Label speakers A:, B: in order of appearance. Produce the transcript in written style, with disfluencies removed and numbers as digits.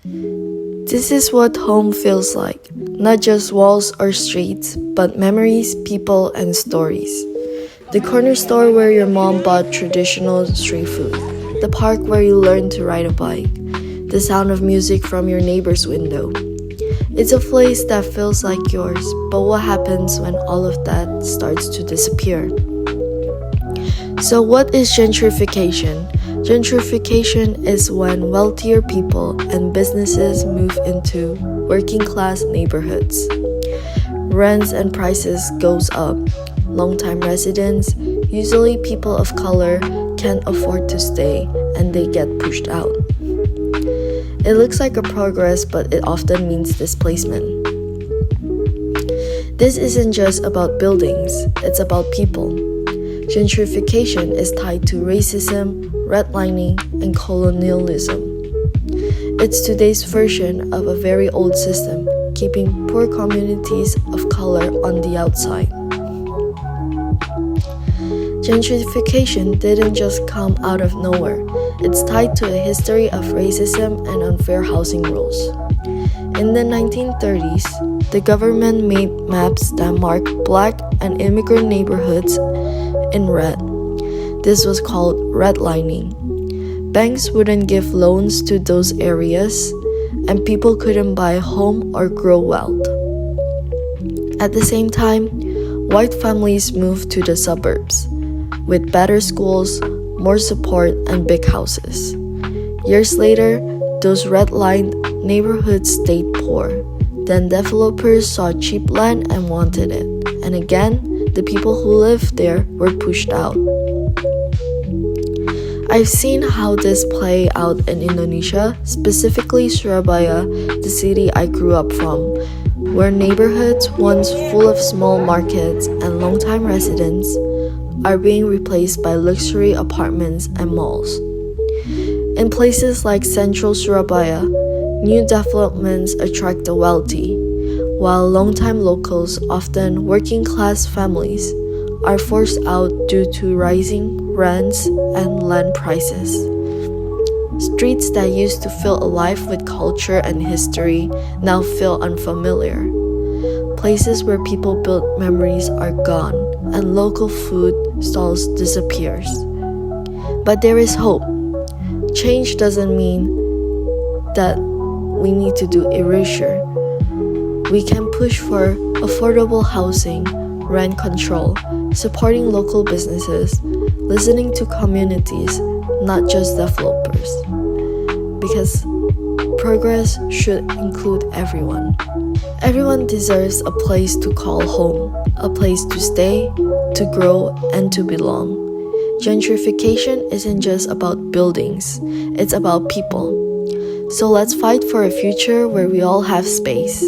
A: This is what home feels like. Not just walls or streets, but memories, people, and stories. The corner store where your mom bought traditional street food. The park where you learned to ride a bike. The sound of music from your neighbor's window. It's a place that feels like yours, but what happens when all of that starts to disappear? So what is gentrification? Gentrification is when wealthier people and businesses move into working class neighborhoods. Rents and prices goes up. Longtime residents, usually people of color, can't afford to stay and they get pushed out. It looks like a progress, but it often means displacement. This isn't just about buildings, it's about people. Gentrification is tied to racism, redlining, and colonialism. It's today's version of a very old system, keeping poor communities of color on the outside. Gentrification didn't just come out of nowhere. It's tied to a history of racism and unfair housing rules. In the 1930s, the government made maps that marked black and immigrant neighborhoods in red. This was called redlining. Banks wouldn't give loans to those areas, and people couldn't buy a home or grow wealth. At the same time, white families moved to the suburbs, with better schools, more support, and big houses. Years later, those red-lined neighborhoods stayed poor. Then developers saw cheap land and wanted it. And again, the people who lived there were pushed out. I've seen how this play out in Indonesia, specifically Surabaya, the city I grew up from, where neighborhoods once full of small markets and long-time residents are being replaced by luxury apartments and malls. In places like central Surabaya, new developments attract the wealthy, while long-time locals, often working-class families, are forced out due to rising rents and land prices. Streets that used to feel alive with culture and history now feel unfamiliar. Places where people built memories are gone, and local food stalls disappears. But there is hope. Change doesn't mean that we need to do erasure. We can push for affordable housing, rent control, supporting local businesses, listening to communities, not just developers. Because progress should include everyone. Everyone deserves a place to call home, a place to stay, to grow, and to belong. Gentrification isn't just about buildings, it's about people. So let's fight for a future where we all have space.